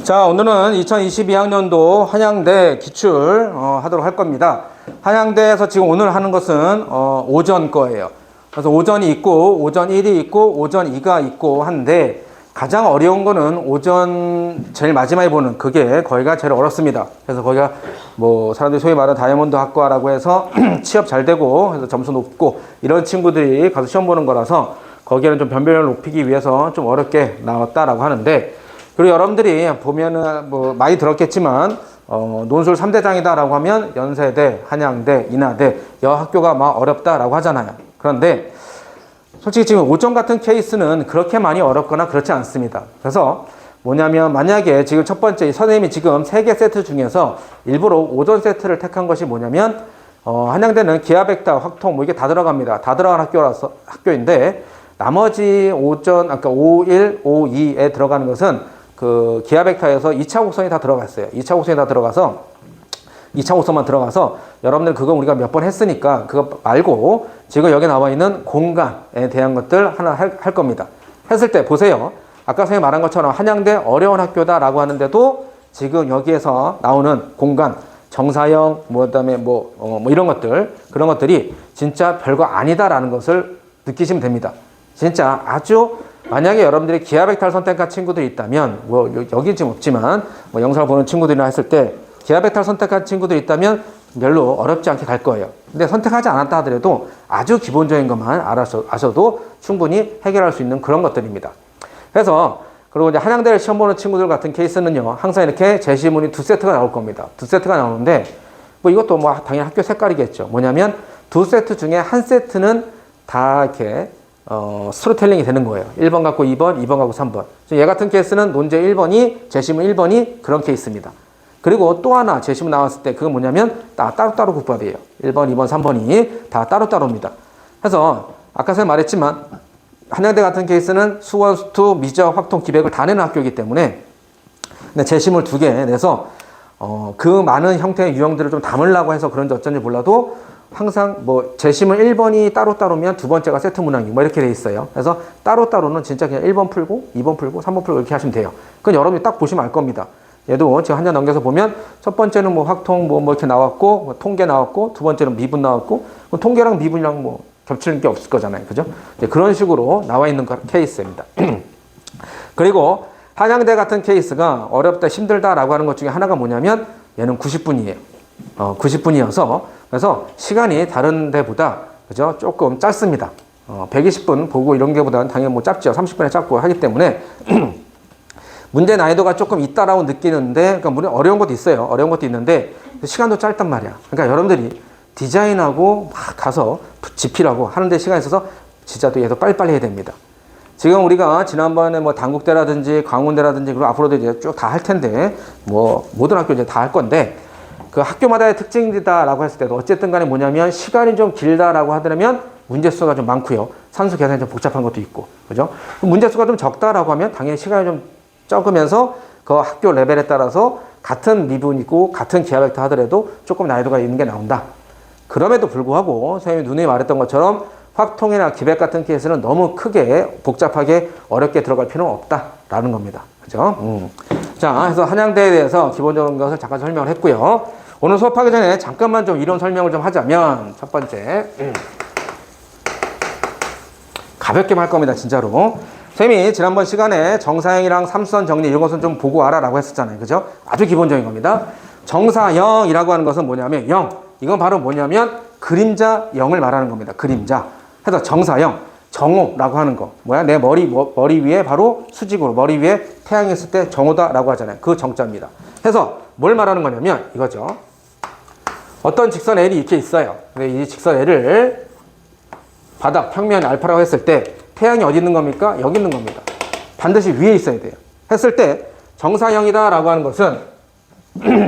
자, 오늘은 2022학년도 한양대 기출 하도록 할 겁니다. 한양대에서 지금 오늘 하는 것은 오전 거예요. 그래서 오전이 있고 오전 1이 있고 오전 2가 있고 한데 가장 어려운 거는 오전 제일 마지막에 보는 그게 거기가 제일 어렵습니다. 그래서 거기가 뭐 사람들이 소위 말하는 다이아몬드 학과라고 해서 취업 잘 되고 해서 점수 높고 이런 친구들이 가서 시험 보는 거라서 거기에는 좀 변별력을 높이기 위해서 좀 어렵게 나왔다라고 하는데, 그리고 여러분들이 보면은 뭐 많이 들었겠지만 논술 3대장이다라고 하면 연세대, 한양대, 인하대 여 학교가 막 어렵다라고 하잖아요. 그런데 솔직히 지금 오전 같은 케이스는 그렇게 많이 어렵거나 그렇지 않습니다. 그래서 뭐냐면 만약에 지금 첫 번째 선생님이 지금 3개 세트 중에서 일부러 오전 세트를 택한 것이 뭐냐면 한양대는 기하벡터, 확통 뭐 이게 다 들어갑니다. 다 들어간 학교인데 나머지 오전 아까 51, 52에 들어가는 것은 그 기하벡터에서 2차 곡선이 다 들어갔어요. 2차 곡선이 다 들어가서 2차 곡선만 들어가서 여러분들 그거 우리가 몇 번 했으니까 그거 말고 지금 여기 나와 있는 공간에 대한 것들 하나 할 겁니다. 했을 때 보세요. 아까 선생님 말한 것처럼 한양대 어려운 학교다라고 하는데도 지금 여기에서 나오는 공간, 정사형, 그다음에 뭐 이런 것들, 그런 것들이 진짜 별거 아니다라는 것을 느끼시면 됩니다. 진짜 아주 만약에 여러분들이 기하벡터를 선택한 친구들이 있다면 뭐 여기 지금 없지만 뭐 영상을 보는 친구들이나 했을 때 기하벡터를 선택한 친구들이 있다면 별로 어렵지 않게 갈 거예요. 근데 선택하지 않았다 하더라도 아주 기본적인 것만 아셔도 충분히 해결할 수 있는 그런 것들입니다. 그래서 그리고 이제 한양대를 시험 보는 친구들 같은 케이스는요, 항상 이렇게 제시문이 2세트가 나올 겁니다. 2세트가 나오는데 뭐 이것도 뭐 당연히 학교 색깔이겠죠. 뭐냐면 2세트 중에 1세트는 다 이렇게 스토리텔링이 되는 거예요. 1번 갖고 2번, 2번 갖고 3번. 얘 같은 케이스는 논제 1번이, 제시문 1번이 그런 케이스입니다. 그리고 또 하나 제시문 나왔을 때 그건 뭐냐면 따로따로 국밥이에요. 1번, 2번, 3번이 다 따로따로입니다. 그래서 아까 제가 말했지만 한양대 같은 케이스는 수원, 수투, 미적, 확통, 기백을 다 내는 학교이기 때문에 제시문 2개 내서 그 많은 형태의 유형들을 좀 담으려고 해서 그런지 어쩐지 몰라도 항상 뭐 제시문 1번이 따로따로면 두 번째가 세트 문항이 뭐 이렇게 돼 있어요. 그래서 따로따로는 진짜 그냥 1번 풀고 2번 풀고 3번 풀고 이렇게 하시면 돼요. 그건 여러분이 딱 보시면 알 겁니다. 얘도 지금 한 장 넘겨서 보면 첫 번째는 뭐 확통 뭐 이렇게 나왔고 뭐 통계 나왔고 두 번째는 미분 나왔고 통계랑 미분이랑 뭐 겹치는 게 없을 거잖아요. 그죠? 그런 식으로 나와 있는 케이스입니다. 그리고 한양대 같은 케이스가 어렵다 힘들다라고 하는 것 중에 하나가 뭐냐면 얘는 90분이에요. 90분이어서 그래서 시간이 다른 데보다 그죠? 조금 짧습니다. 120분 보고 이런 게보다는 당연히 뭐 짧죠. 30분에 짧고 하기 때문에 문제 난이도가 조금 있다라고 느끼는데, 그러니까 물론 어려운 것도 있어요. 어려운 것도 있는데 시간도 짧단 말이야. 그러니까 여러분들이 디자인하고 막 가서 집필하고 하는데 시간이 있어서 진짜 또 얘도 빨리빨리 해야 됩니다. 지금 우리가 지난번에 뭐 단국대라든지 강원대라든지 그리고 앞으로도 이제 쭉 다 할 텐데 뭐 모든 학교 이제 다 할 건데 그 학교마다의 특징이다라고 했을 때도 어쨌든 간에 뭐냐면 시간이 좀 길다라고 하더라면 문제수가 좀 많고요. 산수 계산이 좀 복잡한 것도 있고. 그죠? 문제수가 좀 적다라고 하면 당연히 시간이 좀 적으면서 그 학교 레벨에 따라서 같은 미분이고 같은 기하벡터 하더라도 조금 난이도가 있는 게 나온다. 그럼에도 불구하고 선생님이 누누이 말했던 것처럼 확통이나 기백 같은 케이스는 너무 크게 복잡하게 어렵게 들어갈 필요는 없다라는 겁니다. 그죠? 자, 그래서 한양대에 대해서 기본적인 것을 잠깐 설명을 했고요. 오늘 수업하기 전에 잠깐만 좀 이론 설명을 좀 하자면 첫 번째 가볍게만 할 겁니다. 진짜로. 선생님이 지난번 시간에 정사형이랑 삼수선 정리 이런 것은 좀 보고 와라라고 했었잖아요. 그죠? 아주 기본적인 겁니다. 정사형이라고 하는 것은 뭐냐면 0. 이건 바로 뭐냐면 그림자 0을 말하는 겁니다. 그림자. 그래서 정사형, 정오라고 하는 거. 뭐야? 내 머리 위에 바로 수직으로 머리 위에 태양이 있을 때 정오다라고 하잖아요. 그 정자입니다. 그래서 뭘 말하는 거냐면 이거죠. 어떤 직선 L이 이렇게 있어요. 근데 이 직선 L을 바닥 평면 알파라고 했을 때 태양이 어디 있는 겁니까? 여기 있는 겁니다. 반드시 위에 있어야 돼요. 했을 때 정사형이다 라고 하는 것은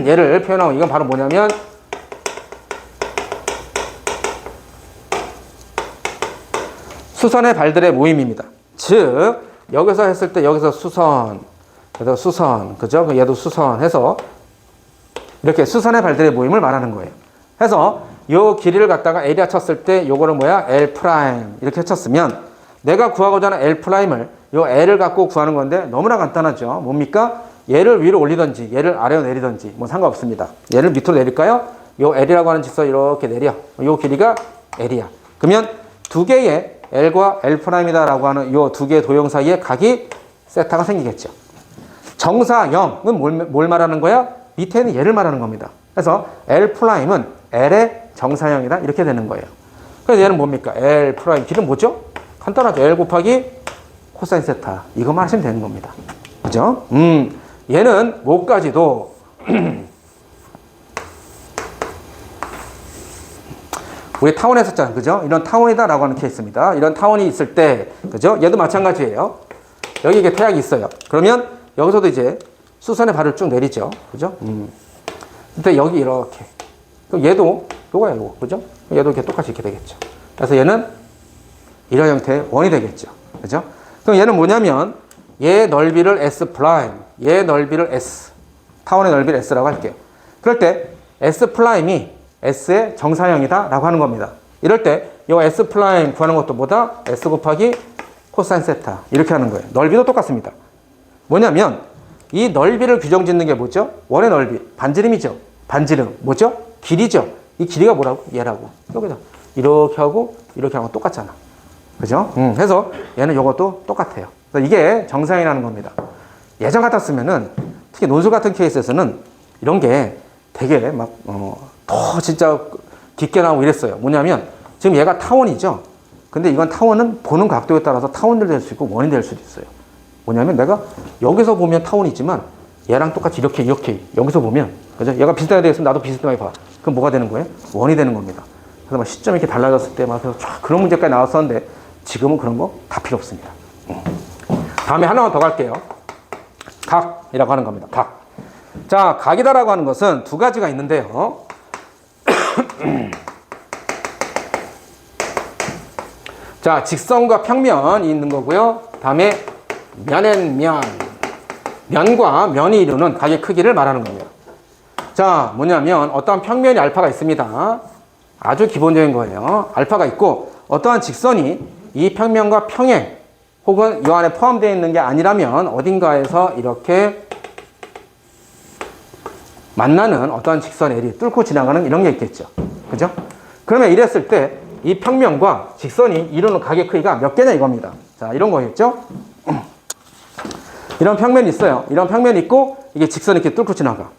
얘를 표현하고 이건 바로 뭐냐면 수선의 발들의 모임입니다. 즉 여기서 했을 때 여기서 수선, 그래서 수선, 그죠? 얘도 수선 해서 이렇게 수선의 발들의 모임을 말하는 거예요. 해서 요 길이를 갖다가 L이라 쳤을 때 요거를 뭐야? L' 이렇게 쳤으면 내가 구하고자 하는 L'을 요 L을 갖고 구하는 건데 너무나 간단하죠. 뭡니까? 얘를 위로 올리든지 얘를 아래로 내리든지 뭐 상관없습니다. 얘를 밑으로 내릴까요? 요 L이라고 하는 직선 이렇게 내려. 요 길이가 L이야. 그러면 두 개의 L과 L'이다 라고 하는 요 두 개의 도형 사이에 각이 세타가 생기겠죠. 정사형은 뭘 말하는 거야? 밑에는 얘를 말하는 겁니다. 그래서 L'은 L의 정사형이다 이렇게 되는 거예요. 그래서 얘는 뭡니까? L' 길은 뭐죠? 간단하죠. L 곱하기 코사인 세타. 이것만 하시면 되는 겁니다. 그죠? 얘는 뭐까지도 우리 타원 했었잖아요. 그죠? 이런 타원이다라고 하는 케이스입니다. 이런 타원이 있을 때, 그죠? 얘도 마찬가지예요. 여기 이게 태양이 있어요. 그러면 여기서도 이제 수선의 발을 쭉 내리죠. 그죠? 근데 여기 이렇게. 그럼 얘도 요거야, 요거. 그죠? 얘도 이렇게 똑같이 이렇게 되겠죠. 그래서 얘는 이런 형태의 원이 되겠죠. 그죠? 그럼 얘는 뭐냐면 얘 넓이를 S', 얘 넓이를 S. 타원의 넓이를 S라고 할게요. 그럴 때 S'이 S의 정사형이다 라고 하는 겁니다. 이럴 때 이 S' 구하는 것도 뭐다? S 곱하기 코사인 세타. 이렇게 하는 거예요. 넓이도 똑같습니다. 뭐냐면 이 넓이를 규정 짓는 게 뭐죠? 원의 넓이. 반지름이죠. 반지름. 뭐죠? 길이죠. 이 길이가 뭐라고? 얘라고. 여기다. 이렇게 하고 이렇게 하고 똑같잖아. 그죠? 그래서 얘는 이것도 똑같아요. 그래서 이게 정사형이라는 겁니다. 예전 같았으면은 특히 논술 같은 케이스에서는 이런 게 되게 막 더 진짜 깊게 나오고 이랬어요. 뭐냐면 지금 얘가 타원이죠. 근데 이건 타원은 보는 각도에 따라서 타원이 될 수 있고 원이 될 수도 있어요. 뭐냐면 내가 여기서 보면 타원이지만 얘랑 똑같이 이렇게 여기서 보면 그죠? 얘가 비슷하게 되어 있으면 나도 비슷하게 봐. 그럼 뭐가 되는 거예요? 원이 되는 겁니다. 그래서 막 시점이 이렇게 달라졌을 때 막 그런 문제까지 나왔었는데 지금은 그런 거 다 필요 없습니다. 다음에 하나만 더 갈게요. 각이라고 하는 겁니다. 각. 자, 각이다라고 하는 것은 두 가지가 있는데요. 자, 직선과 평면이 있는 거고요. 다음에 면과 면이 이루는 각의 크기를 말하는 겁니다. 자, 뭐냐면 어떠한 평면이 알파가 있습니다. 아주 기본적인 거예요. 알파가 있고 어떠한 직선이 이 평면과 평행 혹은 이 안에 포함되어 있는 게 아니라면 어딘가에서 이렇게 만나는 어떠한 직선 L이 뚫고 지나가는 이런 게 있겠죠. 그죠? 그러면 이랬을 때 이 평면과 직선이 이루는 각의 크기가 몇 개냐 이겁니다. 자, 이런 거겠죠? 이런 평면이 있어요. 이런 평면이 있고 이게 직선이 이렇게 뚫고 지나가.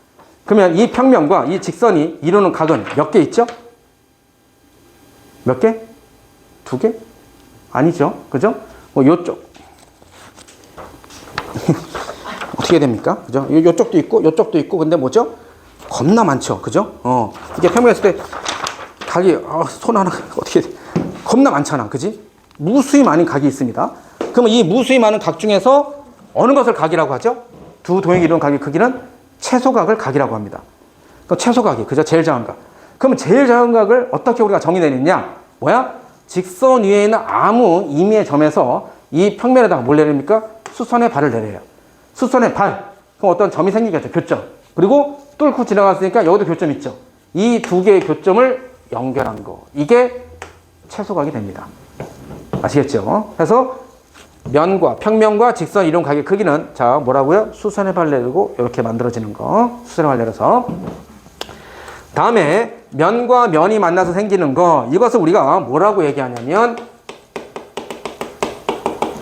그러면 이 평면과 이 직선이 이루는 각은 몇 개 있죠? 몇 개? 두 개? 아니죠. 그죠? 뭐 요쪽 어떻게 됩니까? 그죠? 요쪽도 있고 요쪽도 있고 근데 뭐죠? 겁나 많죠. 그죠? 이게 평면했을 때 각이 손 하나 어떻게 겁나 많잖아. 그지? 무수히 많은 각이 있습니다. 그러면 이 무수히 많은 각 중에서 어느 것을 각이라고 하죠? 두 도형이 이루는 각의 크기는 최소각을 각이라고 합니다. 그 최소각이 그죠? 제일 작은 각. 그러면 제일 작은 각을 어떻게 우리가 정의내느냐? 뭐야? 직선 위에 있는 아무 임의의 점에서 이 평면에다가 뭘 내립니까? 수선의 발을 내려요. 수선의 발. 그럼 어떤 점이 생기겠죠? 교점. 그리고 뚫고 지나갔으니까 여기도 교점 있죠. 이 두 개의 교점을 연결한 거. 이게 최소각이 됩니다. 아시겠죠? 그래서 면과 평면과 직선 이룬 각의 크기는 자 뭐라고요? 수선의 발 내리고 이렇게 만들어지는 거. 수선의 발 내려서. 다음에 면과 면이 만나서 생기는 거. 이것을 우리가 뭐라고 얘기하냐면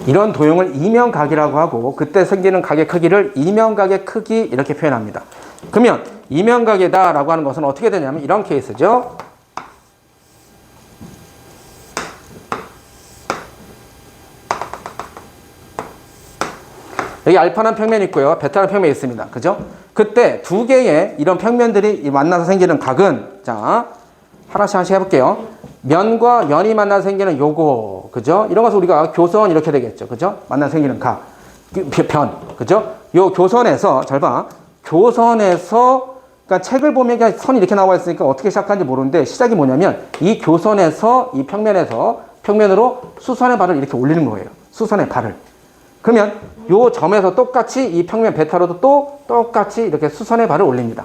이런 도형을 이면각이라고 하고 그때 생기는 각의 크기를 이면각의 크기 이렇게 표현합니다. 그러면 이면각이다 라고 하는 것은 어떻게 되냐면 이런 케이스죠. 여기 알파라는 평면이 있고요. 베타라는 평면이 있습니다. 그죠? 그때 두 개의 이런 평면들이 만나서 생기는 각은 자 하나씩 해볼게요. 면과 면이 만나서 생기는 요거 그죠? 이런 것을 우리가 교선 이렇게 되겠죠. 그죠? 만나서 생기는 각 변 그죠? 요 교선에서 잘 봐. 교선에서 그러니까 책을 보면 그냥 선이 이렇게 나와 있으니까 어떻게 시작하는지 모르는데 시작이 뭐냐면 이 교선에서 이 평면에서 평면으로 수선의 발을 이렇게 올리는 거예요. 수선의 발을. 그러면 요 점에서 똑같이 이 평면 베타로도 또 똑같이 이렇게 수선의 발을 올립니다.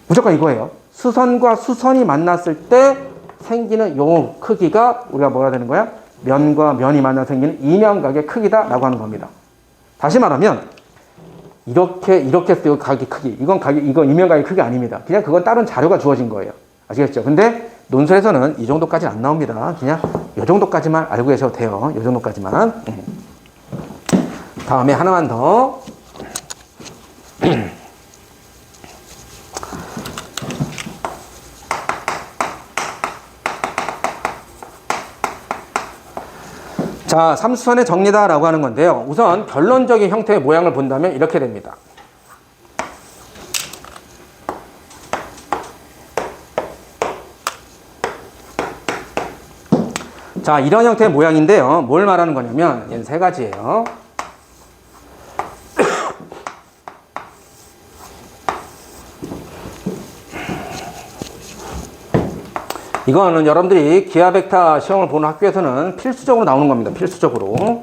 무조건 이거예요. 수선과 수선이 만났을 때 생기는 요 크기가 우리가 뭐라 되는 거야? 면과 면이 만나서 생기는 이면각의 크기다라고 하는 겁니다. 다시 말하면 이렇게 쓰고 가격 크기. 이건 이면 가격 크기 아닙니다. 그냥 그건 다른 자료가 주어진 거예요. 아시겠죠? 근데 논술에서는 이 정도까지는 안 나옵니다. 그냥 이 정도까지만 알고 계셔도 돼요. 이 정도까지만. 다음에 하나만 더. 자, 삼수선의 정리다라고 하는 건데요. 우선 결론적인 형태의 모양을 본다면 이렇게 됩니다. 자, 이런 형태의 모양인데요. 뭘 말하는 거냐면 얘는 세 가지예요. 이거는 여러분들이 기하 벡터 시험을 보는 학교에서는 필수적으로 나오는 겁니다. 필수적으로.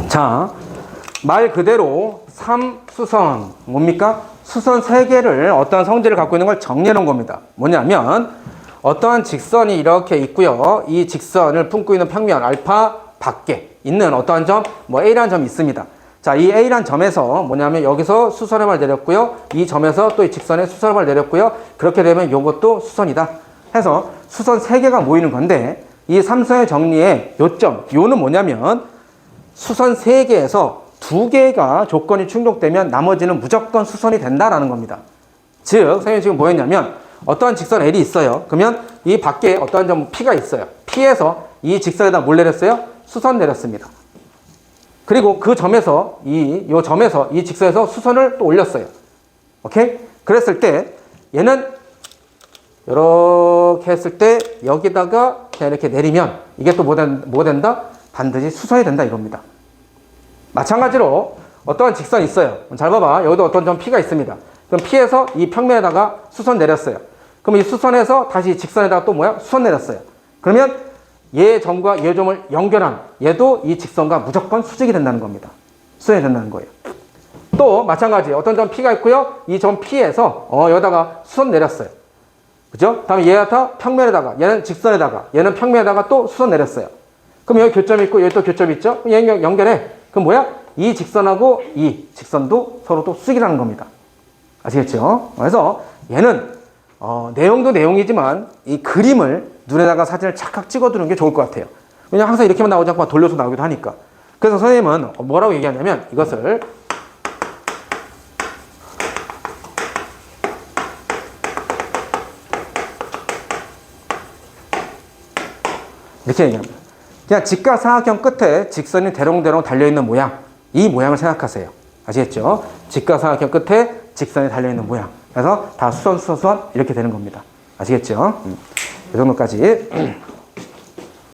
자, 말 그대로 삼수선 뭡니까? 수선 3개를 어떠한 성질을 갖고 있는 걸 정리해 놓은 겁니다. 뭐냐면 어떠한 직선이 이렇게 있고요. 이 직선을 품고 있는 평면 알파 밖에 있는 어떠한 점, 뭐 A라는 점이 있습니다. 자, 이 A라는 점에서 뭐냐면 여기서 수선점을 내렸고요. 이 점에서 또 이 직선에 수선점을 내렸고요. 그렇게 되면 이것도 수선이다. 해서 수선 3개가 모이는 건데 이 삼수의 정리의 요점, 요는 뭐냐면 수선 3개에서 2개가 조건이 충족되면 나머지는 무조건 수선이 된다라는 겁니다. 즉, 선생님이 지금 뭐 했냐면 어떠한 직선 L이 있어요. 그러면 이 밖에 어떠한 점 P가 있어요. P에서 이 직선에다 뭘 내렸어요? 수선 내렸습니다. 그리고 그 점에서 요 점에서 이 직선에서 수선을 또 올렸어요. 오케이? 그랬을 때 얘는 이렇게 했을 때 여기다가 그냥 이렇게 내리면 이게 또 뭐 된다? 반드시 수선이 된다 이겁니다. 마찬가지로 어떠한 직선이 있어요. 잘 봐봐. 여기도 어떤 점 P가 있습니다. 그럼 P에서 이 평면에다가 수선 내렸어요. 그럼 이 수선에서 다시 직선에다가 또 뭐야? 수선 내렸어요. 그러면 얘 점과 얘 점을 연결한 얘도 이 직선과 무조건 수직이 된다는 겁니다. 수선이 된다는 거예요. 또 마찬가지 어떤 점 P가 있고요. 이 점 P에서 여기다가 수선 내렸어요. 그죠? 다음에 얘가 평면에다가 얘는 직선에다가 얘는 평면에다가 또 수선 내렸어요. 그럼 여기 교점이 있고 여기 또 교점이 있죠? 얘 연결해. 그럼 뭐야? 이 직선하고 이 직선도 서로 또 수직이라는 겁니다. 아시겠죠? 그래서 얘는 내용도 내용이지만 이 그림을 눈에다가 사진을 착각 찍어두는 게 좋을 것 같아요. 왜냐면 항상 이렇게만 나오지 않고 돌려서 나오기도 하니까. 그래서 선생님은 뭐라고 얘기하냐면 이것을 이렇게 얘기합니다. 그냥 직각삼각형 끝에 직선이 대롱대롱 달려있는 모양, 이 모양을 생각하세요. 아시겠죠? 직각삼각형 끝에 직선이 달려있는 모양. 그래서 다 수선 이렇게 되는 겁니다. 아시겠죠? 이 정도까지.